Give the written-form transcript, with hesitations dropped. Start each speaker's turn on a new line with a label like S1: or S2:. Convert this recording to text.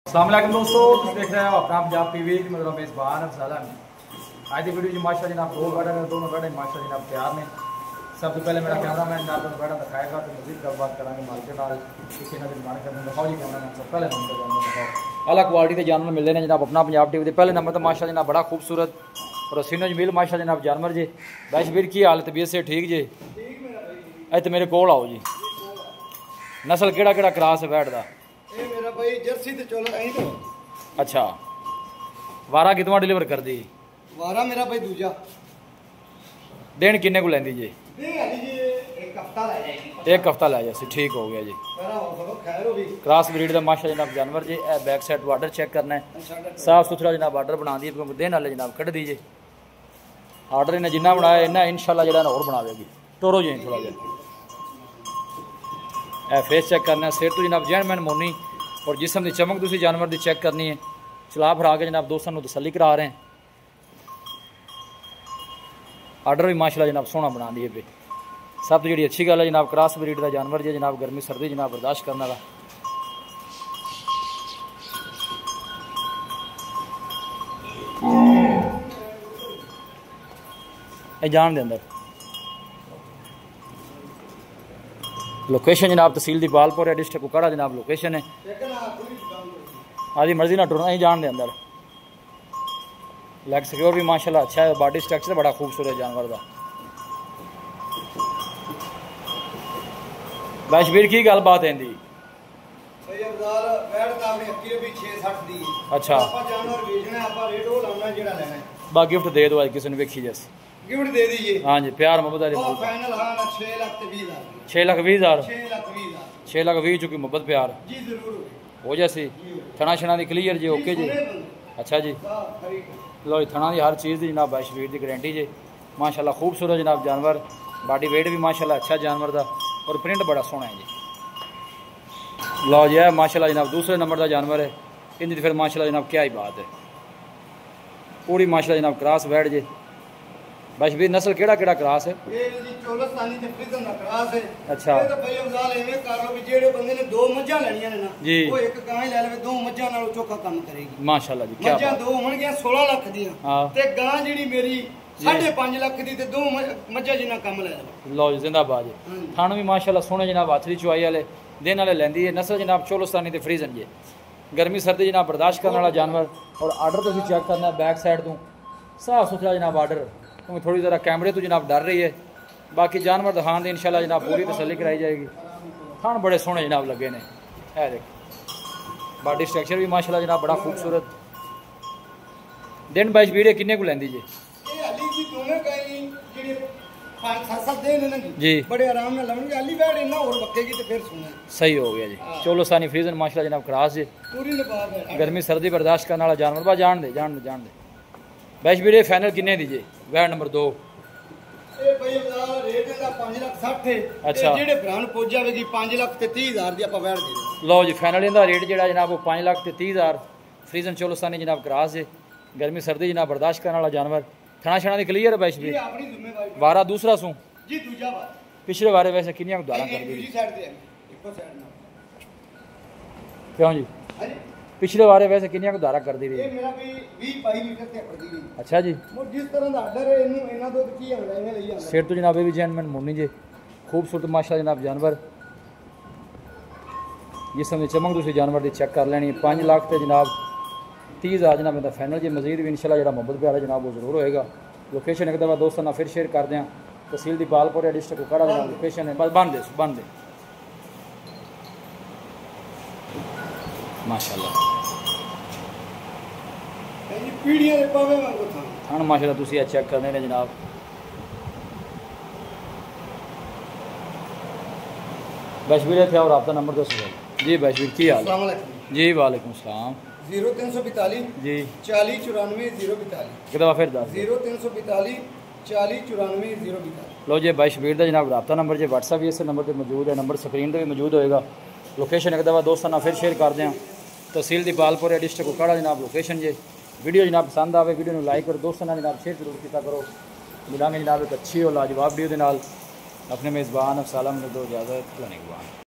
S1: अस्सलाम वालेकुम दोस्तों, तुम देख रहे हो अपना पंजाब टीवी की मतलब मेज़बान अफसाला में। आज की वीडियो जी माशा जनाब दो बैठे दोनों बैठे माशा जनाब तैयार ने। सबसे पहले मेरा कैमरा मैन नाल बैठा दिखाएगा तो मजीद गलबात करांगे मार्केट नाल किसी ना दिलवाने करने दिखाओ जी कैमरा मैन। सब पहले नंबर जानवर दिखाओ अलग क्वालिटी के जानवर मिलते हैं जनाब अपना पंजाब टीवी के। पहले नंबर तो माशा जनाब बड़ा खूबसूरत और सीनो जमील माशा जनाब जानवर जी। वैश वीर की हाल तबीयत से ठीक जी? तो मेरे कोल आओ जी। नस्ल केड़ा केड़ा क्रास है बैठ दा?
S2: मेरा भाई जर्सी ते चोला नहीं तो।
S1: अच्छा, वारा कितवा डिलीवर कर दी?
S2: वारा मेरा भाई दूजा।
S1: देन किन्ने को लेंदी जी?
S2: एक हफ्ता ले जाएगी।
S1: एक हफ्ता ले जाए, ठीक हो गया जी।
S2: खैर हो भी
S1: क्रॉस ब्रीड का माशा जनाब जानवर जी। बैक साइड बॉर्डर चेक करना है, साफ सुथरा जनाब बॉर्डर बना दी दिन वाले जनाब कट दीजिए। ऑर्डर इन्हें जिन्ना बनाया इन्ना इंशाल्लाह जरा और बनावेगी। टोरो जी थोड़ा जहा फेस चेक करना है, सिर तो जनाब जैनमैन मोनी और जिसम की चमक दूसरी जानवर की चेक करनी है। चला फरा के जनाब दोस्तों को तसल्ली करा रहे हैं। आर्डर भी माशाल्लाह जनाब सोहना बना दिए पे। सब तो जी अच्छी गल है जनाब क्रॉस ब्रीड का जानवर जी जनाब गर्मी सर्दी जनाब बर्दाश्त करने वाला। जान दे अंदर लोकेशन जनाब तहसील दी बालपुर है, डिस्ट्रिक्ट कुकाड़ा जनाब लोकेशन है। आदि मर्जी ना टुरना ही जान दे अंदर। लेग सिक्योर भी माशाल्लाह अच्छा है, बॉडी स्ट्रक्चर बड़ा खूबसूरत जानवर का। बैशबीर की गल बात है दी? अच्छा, बाकी गिफ्ट दे दो किसी ने वेखी जैसे
S2: गिफ्ट दे दीजिए।
S1: हाँ जी, प्यार मोहब्बत वाली 6,20,000 6,20,000 चुकी मोहब्बत प्यार
S2: जी जरूर
S1: हो जैसी। थना शना दी क्लीयर जी, ओके जी। अच्छा जी, लो जी थना की हर चीज़ की जनाब बैशबीर की गारंटी जी। माशाल्लाह खूबसूरत जनाब जानवर, बॉडी वेट भी माशाल्लाह अच्छा जानवर का और प्रिंट बड़ा सोहना है जी। लो जी है माशाल्लाह जनाब दूसरे नंबर का जानवर है। इनकी फिर माशाल्लाह जनाब क्या ही बात है, पूरी माशाल्लाह जनाब क्रॉस बैठ जी। बैशबीर नस्ल केड़ा केड़ा क्रॉस है?
S2: ये जी चोलस्तानी ते फ्रीजन दा क्रॉस है।
S1: अच्छा,
S2: ये तो भाई अफजाल एवें कर लो भी जेड़े बंदे ने दो मज्जां लेणियां ने ना
S1: जी,
S2: वो एक गां ही ले लेवे, दो मज्जां नाल चोखा काम करेगी
S1: माशाल्लाह जी। क्या
S2: मज्जां दो होणगियां 16 लाख दियां ते गां जेड़ी मेरी 5.5 लाख दी ते दो मज्जां जिन्ना काम ले लेवे।
S1: लो जी जिंदाबाद जी। थान भी माशाल्लाह सोहने जनाब हाथ दी चुआई वाले दिन वाले लेंदी है। नस्ल जनाब चोलस्तानी ते फ्रीजन जी। गर्मी सर्दी जनाब बर्दाश्त करने वाला जानवर। और आर्डर तुम चेक करना बैक साइड तो साफ सुथरा जनाब आर्डर। क्योंकि थोड़ी ज़रा कैमरे तो जनाब डर रही है, बाकी जानवर दिखाने दी इंशाल्लाह जनाब पूरी तसल्ली कराई जाएगी। थान बड़े सोहने जनाब लगे ने। है देख बॉडी स्ट्रक्चर भी माशाल्लाह जनाब बड़ा खूबसूरत। दिन बैशबीर किन्ने को लेंदी जी? जी
S2: बड़े आराम नाल लवणगे अली बैठ इन्ना और बक्केगी ते फिर सुने
S1: सही हो गया जी। चोलस्तानी फ्रीजन माशाल्लाह जनाब क्रॉस जी,
S2: पूरी नवाब है।
S1: गर्मी सर्दी बर्दाश्त करने वाला जानवर। बा जान दे जान दे जान दे। बैशबीर फाइनल किन्ने दीजिए? वैट नंबर 2
S2: ए भाई अफजाल रेट इनदा 5,60,000 है।
S1: अच्छा,
S2: जेड़े भरा नु पहुंच जावेगी 5,30,000 दी आपा वैट दे दे।
S1: लो जी फाइनल इनका रेट जेड़ा जनाब वो 5,30,000 फ्रीजन चोलस्तानी जनाब क्रॉस है। गर्मी सर्दी जनाब बर्दाश्त करने वाला जानवर। थना शना दी क्लियर है बैशबीर?
S2: अपनी जिम्मेवारी
S1: वारा दूसरा सू
S2: जी दूजा बार
S1: पिछले बारे वैसे किन्नियां दारा कर दी?
S2: दूसरी साइड ते इको साइड ना
S1: क्यों जी?
S2: हां जी
S1: पिछले बारे वैसे किन्नियां को दारा कर दी?
S2: ये मेरा भी 20-22 लीटर ते पड़दी गई।
S1: अच्छा जी,
S2: जिस तरह दा आर्डर है इन्नु इना दूध की होना इने लई आंदा।
S1: सिर तो जनाब ये भी जैनमैन मोनी जी। खूबसूरत माशाल्लाह जनाब जानवर। जिसम की चमक दूसरी जानवर की चेक कर लेनी। 5 लाख ते जनाब 30,000 जनाब इनका फाइनल जी। मजीद भी इंशाल्लाह जो मोहब्बत प्यार है जनाब वो जरूर होएगा। लोकेशन एक दफ़ा दोस्तों ना फिर शेयर कर दें। तहसील दी बालपुर है, डिस्ट्रिक्ट कुकाड़ा जनाब लोकेशन है। बस बन दे माशाल्लाह
S2: पीढ़ियां दे पावे वांगू था
S1: थान माशाल्लाह तुसी चेक करने ने जनाब। बैशबीर थे और आपका नंबर दस जी। बैशबीर की हाल?
S2: अस्सलाम वालेकुम
S1: जी वालेकुम सलाम।
S2: 0342
S1: जी
S2: 40 94 042
S1: एक दफ़ा फिर दस
S2: 0342 40 94 042।
S1: लो जी बैशबीर का जनाब रब्ता नंबर जी व्हाट्सएप भी इस नंबर पर मौजूद है, नंबर स्क्रीन पर भी मौजूद होएगा। लोकेशन एक दफ़ा दोस्तों ना फिर शेयर कर दें। तहसील दी बालपुर है, डिस्ट्रिक्ट कुकाड़ा जनाब लोकेशन जी। वीडियो जनाब पसंद आवे वीडियो को लाइक करो, दोस्तों जनाब शेयर जरूर किया करो। मिलांगे जनाब एक अच्छी और लाजवाब वीडियो के नाल। अपने मेज़बान अफसाला में दो इजाज़त।